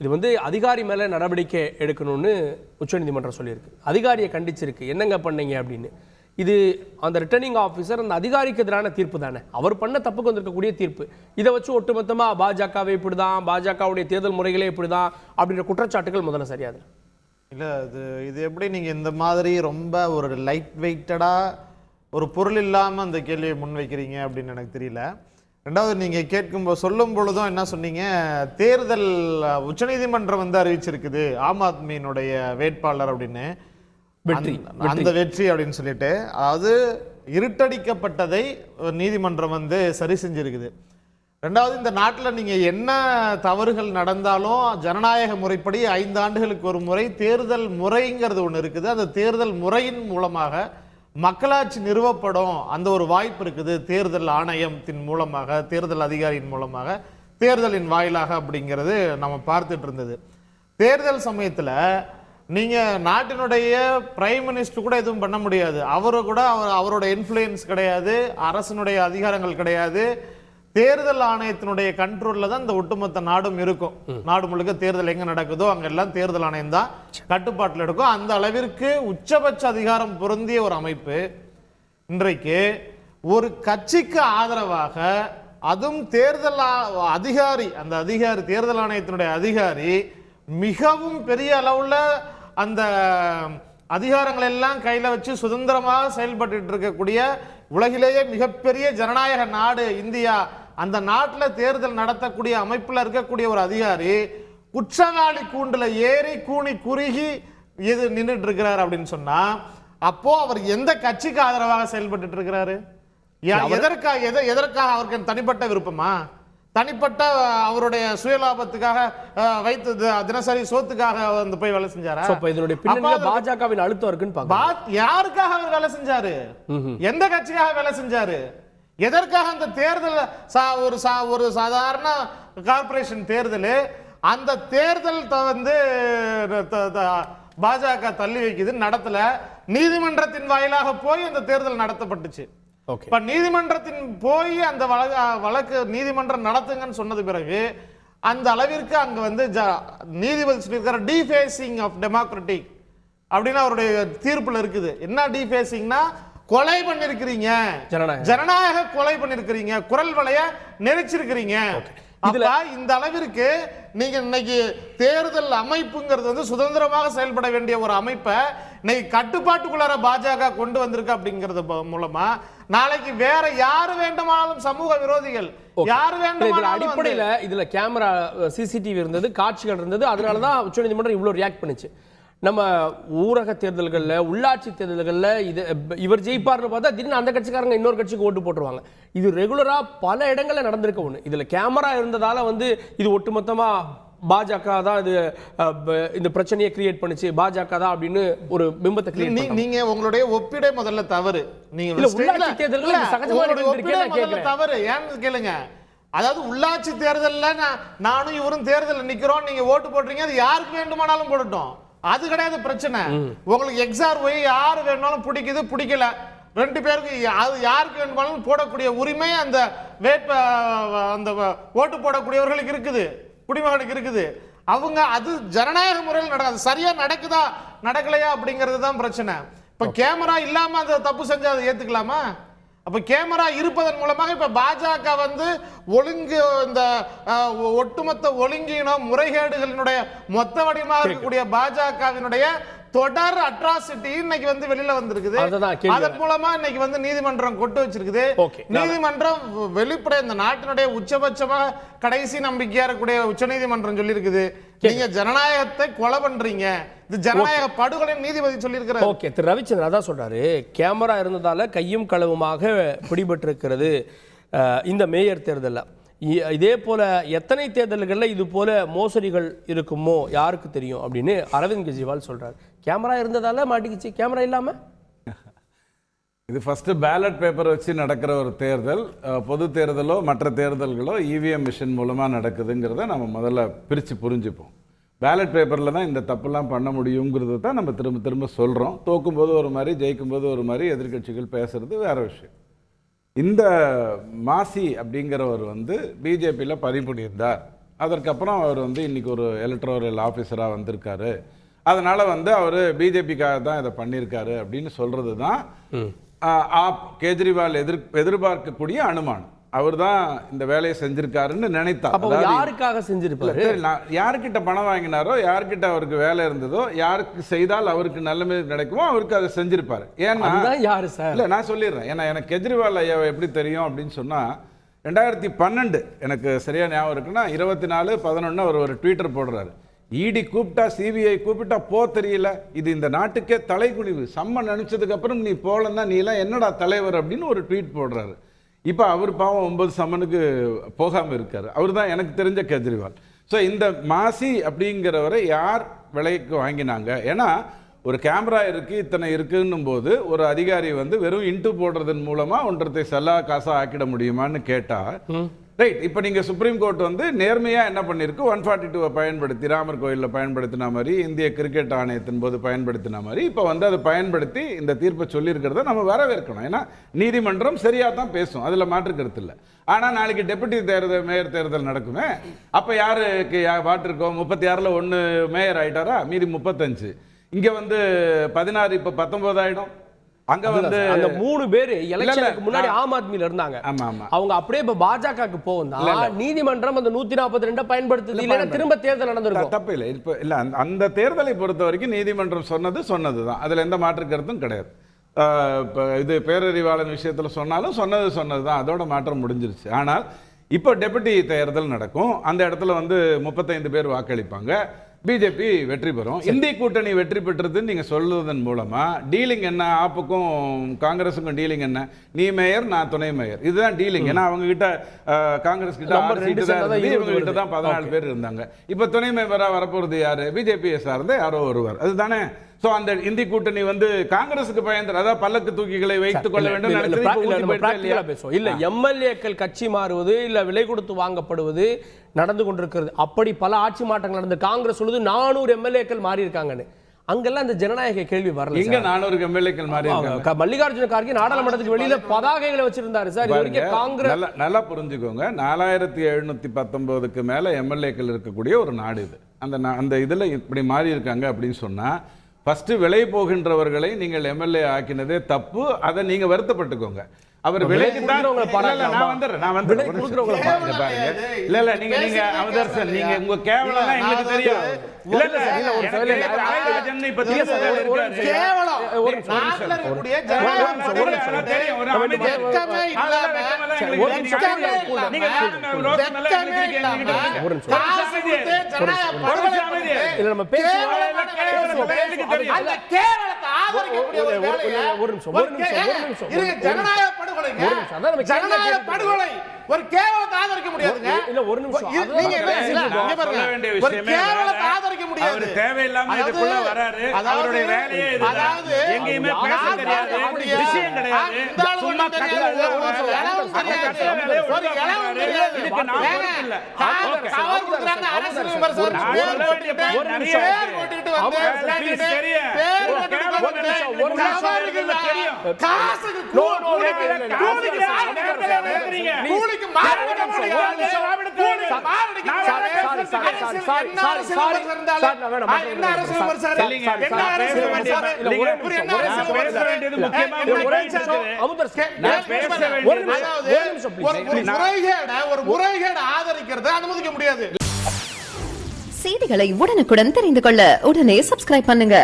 இது வந்து அதிகாரி மேலே நடவடிக்கை எடுக்கணும்னு உச்சநீதிமன்றம் சொல்லியிருக்கு. அதிகாரியை கண்டிச்சிருக்கு, என்னங்க பண்ணீங்க அப்படின்னு. இது அந்த ரிட்டர்னிங் ஆஃபீஸர் அந்த அதிகாரிக்கு எதிரான தீர்ப்பு தானே, அவர் பண்ண தப்புக்கு வந்திருக்கக்கூடிய தீர்ப்பு. இதை வச்சு ஒட்டுமொத்தமாக பாஜகவை இப்படி தான், பாஜகவுடைய தேர்தல் முறைகளே இப்படி தான் அப்படின்ற குற்றச்சாட்டுகள் முதல்ல சரியாது இல்லை. இது எப்படி நீங்கள் இந்த மாதிரி ரொம்ப ஒரு லைட் வெயிட்டடாக ஒரு பொருள் இல்லாமல் அந்த கேள்வியை முன்வைக்கிறீங்க அப்படின்னு எனக்கு தெரியல. ரெண்டாவது நீங்கள் கேட்கும்போது சொல்லும் பொழுதும் என்ன சொன்னீங்க, தேர்தல் உச்சநீதிமன்றம் வந்து அறிவிச்சிருக்குது ஆம் ஆத்மியினுடைய வேட்பாளர் அப்படின்னு, அந்த வெற்றி அப்படின்னு சொல்லிட்டு, அதாவது இருட்டடிக்கப்பட்டதை நீதிமன்றம் வந்து சரி செஞ்சிருக்குது. ரெண்டாவது, இந்த நாட்டில் நீங்கள் என்ன தவறுகள் நடந்தாலும் ஜனநாயக முறைப்படி 5 ஆண்டுகளுக்கு ஒரு முறை தேர்தல் முறைங்கிறது ஒன்று இருக்குது. அந்த தேர்தல் முறையின் மூலமாக மக்களாட்சி நிறுவப்படும் அந்த ஒரு வாய்ப்பு இருக்குது. தேர்தல் ஆணையத்தின் மூலமாக, தேர்தல் அதிகாரியின் மூலமாக, தேர்தலின் வாயிலாக அப்படிங்கிறது நம்ம பார்த்துட்டு இருந்தது. தேர்தல் சமயத்தில் நீங்கள் நாட்டினுடைய பிரைம் மினிஸ்டர் கூட எதுவும் பண்ண முடியாது. அவரு கூட அவரோட இன்ஃப்ளூயன்ஸ் கிடையாது, அரசனுடைய அதிகாரங்கள் கிடையாது. தேர்தல் ஆணையத்தினுடைய கண்ட்ரோல்ல தான் இந்த ஒட்டுமொத்த நாடும் இருக்கும். நாடு முழுக்க தேர்தல் எங்க நடக்குதோ அங்கெல்லாம் தேர்தல் ஆணையம் தான் கட்டுப்பாட்டில் எடுக்கும். அந்த அளவிற்கு உச்சபட்ச அதிகாரம் பொருந்திய ஒரு அமைப்பு இன்றைக்கு ஒரு கட்சிக்கு ஆதரவாக, அதுவும் தேர்தல் அதிகாரி, அந்த அதிகாரி தேர்தல் ஆணையத்தினுடைய அதிகாரி மிகவும் பெரிய அளவுல அந்த அதிகாரங்கள் எல்லாம் கையில வச்சு சுதந்திரமாக செயல்பட்டு இருக்கக்கூடிய உலகிலேயே மிகப்பெரிய ஜனநாயக நாடு இந்தியா, அந்த நாட்டில் தேர்தல் நடத்தக்கூடிய அமைப்பில் இருக்கக்கூடிய ஒரு அதிகாரி குற்றவாளி கூண்டுல ஏறி கூனி குறுகி இது நின்றுட்டு இருக்கிறார் அப்படின்னு சொன்னா, அப்போ அவர் எந்த கட்சிக்கு ஆதரவாக செயல்பட்டு இருக்கிறாரு? எதற்காக அவருக்கு தனிப்பட்ட விருப்பமா, தனிப்பட்ட அவருடைய சுயலாபத்துக்காக வைத்து தினசரி சோத்துக்காக வந்து போய் வேலை செஞ்சாரா? இதனுடைய பின்னணியில பாஜகவின் அழுத்தம் இருக்குன்னு யாருக்காக அவர் வேலை செஞ்சாரு? எந்த கட்சிக்காக வேலை செஞ்சாரு? எதற்காக அந்த தேர்தல் ஒரு சாதாரண கார்பரேஷன் தேர்தல், அந்த தேர்தல் வந்து பாஜக தள்ளி வைக்குது, நடத்தல. நீதிமன்றத்தின் வாயிலாக போய் அந்த தேர்தல் நடத்தப்பட்டுச்சு. இப்ப நீதிமன்றத்தின் போய் அந்த வழக்கு நீதிமன்றம் நடத்துங்கன்னு சொன்னது பிறகு அந்த அளவிற்கு அங்க வந்து நீதிபதி சொல்லியிருக்காரு டிஃபேசிங் ஆஃப் டெமோக்ராட்டிக் அப்படின்னு அவருடைய தீர்ப்புல இருக்குது. என்ன டிஃபேசிங்னா, கொலை பண்ணிருக்கிறீங்க, ஜனநாயக கொலை பண்ணிருக்கிறீங்க, குரல் வலைய நெரிச்சிருக்கிறீங்க. இந்த அளவிற்கு நீங்க இன்னைக்கு தேர்தல் அமைப்புங்கிறது வந்து சுதந்திரமாக செயல்பட வேண்டிய ஒரு அமைப்பை இன்னைக்கு கட்டுப்பாட்டுக்குள்ளார பாஜக கொண்டு வந்திருக்கு. அப்படிங்கிறது மூலமா நாளைக்கு வேற யாரு வேண்டுமானாலும் சமூக விரோதிகள் யாரு வேண்டுமானாலும் அடிப்படையில இதுல கேமரா சிசிடிவி இருந்தது, காட்சிகள் இருந்தது, அதனாலதான் உச்சநீதிமன்றம் இவ்வளவு ரியாக்ட் பண்ணுச்சு. நம்ம ஊரக தேர்தல்கள்ல, உள்ளாட்சி தேர்தல்கள்ல இவர் ஜெயிப்பார்னு பார்த்தா திடீர்னு அந்த கட்சிக்காரங்க இன்னொரு கட்சிக்கு ஓட்டு போட்டுருவாங்க. இது ரெகுலரா பல இடங்கள்ல நடந்திருக்க ஒண்ணு. இதுல கேமரா இருந்ததால வந்து இது ஒட்டுமொத்தமா பாஜக தான் இது இந்த பிரச்சனையை கிரியேட் பண்ணுச்சு, பாஜக தான் அப்படின்னு ஒரு பிம்பத்தை கிரியேட் பண்ணி நீங்க உங்களுடைய ஒப்பிடை முதல்ல தவறு. நீங்க உள்ளாட்சி தேர்தல்கள் சகஜமா தவறு ஏன்னு கேளுங்க. அதாவது உள்ளாட்சி தேர்தல்ல நானும் இவரும் தேர்தல் நிக்கிறோம், நீங்க ஓட்டு போடுறீங்க, அது யாருக்கு வேண்டுமானாலும் போடட்டும், அது கிடையாது பிரச்சனை. உங்களுக்கு எக்ஸார் போய் யாரு வேணும்னாலும் பிடிக்குது, பிடிக்கல, 2 பேருக்கு யாருக்கு வேணுமானாலும் போடக்கூடிய உரிமை அந்த அந்த ஓட்டு போடக்கூடியவர்களுக்கு இருக்குது, குடிமகனுக்கு இருக்குது. அவங்க அது ஜனநாயக முறையில் நடக்காது. சரியா நடக்குதா நடக்கலையா அப்படிங்கிறது தான் பிரச்சனை. இப்ப கேமரா இல்லாம அந்த தப்பு செஞ்சா அதை ஏத்துக்கலாமா? அப்ப கேமரா இருப்பதன் மூலமாக இப்ப பாஜக வந்து ஒழுங்கு இந்த ஒட்டுமொத்த ஒழுங்கீனம் முறைகேடுகளினுடைய மொத்த வடிவமாக இருக்கக்கூடிய பாஜகவினுடைய தொடர் அட்ராசிட்டி இன்னைக்கு வந்து வெளியில வந்திருக்குது. அதன் மூலமா இன்னைக்கு வந்து நீதிமன்றம் கொண்டு வச்சிருக்குது. நீதிமன்றம் வெளிப்படை இந்த நாட்டினுடைய உச்சபட்சமாக கடைசி நம்பிக்கையா இருக்கக்கூடிய உச்சநீதிமன்றம் சொல்லி இருக்குது, நீங்க ஜனநாயகத்தை கொலை பண்றீங்க, இது ஜனநாயக படுகொலை நீதிபதி சொல்லியிருக்கிறார். ஓகே, திரு ரவிச்சந்திரன் அதான் சொல்றாரு, கேமரா இருந்ததால கையும் களவுமாக பிடிபட்டிருக்கிறது இந்த மேயர் தேர்தலில். இதே போல எத்தனை தேர்தல்களில் இது போல மோசடிகள் இருக்குமோ யாருக்கு தெரியும் அப்படின்னு அரவிந்த் கெஜ்ரிவால் சொல்றாரு. கேமரா இருந்ததால மாட்டிக்கிச்சு, கேமரா இல்லாம இது ஃபர்ஸ்ட் பேலட் பேப்பர் வச்சு நடக்கிற ஒரு தேர்தல். பொது தேர்தலோ மற்ற தேர்தல்களோ இவிஎம் மிஷின் மூலமா நடக்குதுங்கிறத நம்ம முதல்ல பிரித்து புரிஞ்சுப்போம். பேலட் பேப்பரில் தான் இந்த தப்புலாம் பண்ண முடியுங்கிறது தான் நம்ம திரும்ப திரும்ப சொல்கிறோம். தோக்கும்போது ஒரு மாதிரி, ஜெயிக்கும்போது ஒரு மாதிரி எதிர்கட்சிகள் பேசுறது வேற விஷயம். இந்த மாசி அப்படிங்கிறவர் வந்து பிஜேபியில் பதிவு பண்ணியிருந்தார் அதற்கப்புறம் அவர் வந்து இன்னைக்கு ஒரு எலக்ட்ரல் ஆஃபீஸராக வந்திருக்காரு, அதனால வந்து அவர் பிஜேபிக்காக தான் இதை பண்ணியிருக்காரு அப்படின்னு சொல்றது தான் கேஜ்ரிவால் எதிர்பார்க்கக்கூடிய அனுமானம். அவர் தான் இந்த வேலையை செஞ்சிருக்காருன்னு நினைத்தார். யாருக்காக செஞ்சிருப்பாரு? யாருக்கிட்ட பணம் வாங்கினாரோ, யாருக்கிட்ட அவருக்கு வேலை இருந்ததோ, யாருக்கு செய்தால் அவருக்கு நல்ல கிடைக்குமோ அவருக்கு அதை செஞ்சிருப்பாரு. ஏன்னா யாரு சார்? இல்ல நான் சொல்லிடுறேன். ஏன்னா எனக்கு கெஜ்ரிவால் ஐயாவை எப்படி தெரியும் அப்படின்னு சொன்னா, 2012 எனக்கு சரியா ஞாபகம் இருக்குன்னா 24/11 அவர் ஒரு ட்வீட்டர் போடுறாரு. இடி கூப்பிட்டா சிபிஐ கூப்பிட்டா தெரியல, இது இந்த நாட்டுக்கே தலைகுனிவு, சம்மன் நினைச்சதுக்கு அப்புறம் நீ போலன்னா நீ எல்லாம் என்னடா தலைவர் அப்படின்னு ஒரு ட்வீட் போடுறாரு. இப்போ அவர் பாவம் 9 சம்மனுக்கு போகாமல் இருக்காரு. அவர் தான் எனக்கு தெரிஞ்ச கெஜ்ரிவால். ஸோ இந்த மாசி அப்படிங்கிறவரை யார் விலைக்கு வாங்கினாங்க? ஏன்னா ஒரு கேமரா இருக்கு, இத்தனை இருக்குன்னும் போது ஒரு அதிகாரி வந்து வெறும் இன்ட்டு போடுறதன் மூலமா ஒன்றத்தை செல்லா காசா ஆக்கிட முடியுமான்னு கேட்டா, ரைட். இப்போ நீங்கள் சுப்ரீம் கோர்ட் வந்து நேர்மையாக என்ன பண்ணியிருக்கு, 142 பயன்படுத்தி ராமர் கோயிலில் பயன்படுத்தின மாதிரி, இந்திய கிரிக்கெட் ஆணையத்தின் போது பயன்படுத்தின மாதிரி இப்போ வந்து அதை பயன்படுத்தி இந்த தீர்ப்பை சொல்லியிருக்கிறத நம்ம வரவேற்கணும். ஏன்னா நீதிமன்றம் சரியாக தான் பேசும், அதில் மாற்று கருத்து இல்லை. ஆனால் நாளைக்கு டெபுட்டி மேயர் தேர்தல் நடக்குமே, அப்போ யாருக்கு பாட்டிருக்கோம்? 36ல் 1 மேயர் ஆயிட்டாரா, மீதி 35. இங்கே வந்து 16, இப்போ 19 ஆயிடும். அங்க வந்து அந்த 3 பேர் எலெக்ஷனுக்கு முன்னாடி ஆம் ஆத்மில இருந்தாங்க. அவங்க அப்படியே இப்ப பாஜகவுக்கு போவதா நீதிமன்றம் அந்த 142 பயன்படுத்துது, இல்லைன்னா திரும்ப தேர்தல் நடந்திருக்கும். தப்பு இல்லை. இப்ப இல்ல அந்த தேர்தலை பொறுத்த வரைக்கும் நீதிமன்றம் சொன்னதுதான், அதுல எந்த மாற்று கருத்தும் கிடையாது. இது பேரறிவாளன் விஷயத்துல சொன்னாலும் சொன்னதுதான், அதோட மாற்றம் முடிஞ்சிருச்சு. ஆனால் இப்போ டெபுட்டி தேர்தல் நடக்கும், அந்த இடத்துல வந்து 35 பேர் வாக்களிப்பாங்க, பிஜேபி வெற்றி பெறும். இந்திய கூட்டணி வெற்றி பெற்றதுன்னு நீங்க சொல்லுவதன் மூலமா டீலிங் என்ன, ஆப்புக்கும் காங்கிரஸுக்கும் டீலிங் என்ன, நீ மேயர் நான் துணை மேயர், இதுதான் டீலிங். ஏன்னா அவங்க கிட்ட காங்கிரஸ் கிட்ட 6 சீட்டு தான் இருந்தது, இவங்க கிட்ட தான் 14 பேர் இருந்தாங்க. இப்ப துணை மேயரா வரப்போறது யாரு? பிஜேபி சார்ந்த யாரோ ஒருவர், அதுதானே. சோ அந்த இந்தி கூட்டணி வந்து காங்கிரசுக்கு பயந்து, அதாவது பல்லக்கு தூக்கிகளை வைத்துக் கொள்ள வேண்டும் இல்ல, எம்எல்ஏக்கள் கட்சி மாறுவது இல்ல விலை கொடுத்து வாங்கப்படுவது நடந்து கொண்டிருக்கிறது. அப்படி பல ஆட்சி மாற்றங்கள் நடந்து காங்கிரஸ் சொல்லுது 400 எம்எல்ஏக்கள் மாறி இருக்காங்கன்னு. அங்கெல்லாம் அந்த ஜனநாயக கேள்வி வரல. இங்க 400 எம்எல்ஏக்கள் மாறி இருக்காங்க. மல்லிகார்ஜுன கார்கே நாடாளுமன்றத்துக்கு வெளியில பதாகைகளை வச்சிருந்தாரு சார். காங்கிரஸ் நல்லா புரிஞ்சுக்கோங்க, 4719க்கு மேல எம்எல்ஏக்கள் இருக்கக்கூடிய ஒரு நாடு இது. அந்த இதுல இப்படி மாறி இருக்காங்க அப்படின்னு சொன்னா, ஃபர்ஸ்ட் விலை போகின்றவர்களை நீங்கள் எம்எல்ஏ ஆக்கினதே தப்பு. அதை நீங்க வருத்தப்பட்டுக்கோங்க. அவர் விலைக்கு தான் நான் வந்துடுறேன். இல்ல நீங்க அவதர்சன், நீங்க உங்க கேவலம் எங்களுக்கு தெரியும். ஒரு கேவலத்தை ஆதரிக்க முடியாதுங்க. இல்ல ஒரு நிமிஷம், நீங்க சொல்ல வேண்டிய விஷயமே ஆதரிக்க முடியாது. அவர் தேவையில்லாம இதுக்குள்ள வராரு. அவருடைய வேலையே இதுதான். எங்கேயுமே பேச தெரியாது, விஷயம் கிடையாது. சும்மா கட்டல ஒரு இளவு தெரியாது. இதுக்கு நான் பொறுப்பு இல்ல. அவர் குடுக்குறாங்க அரசு விமர்சனம். ஒரு நிமிஷம் போட்டுட்டு வந்து தெரியும். ஒரு நிமிஷம் தெரியும். காசுக்கு கூலிக்கு மாறடிக்க முடியாது. ஒரு முறைகேடு ஆதரிக்கிறது அனுமதிக்க முடியாது. செய்திகளை உடனுக்குடன் தெரிந்து கொள்ள உடனே சப்ஸ்கிரைப் பண்ணுங்க.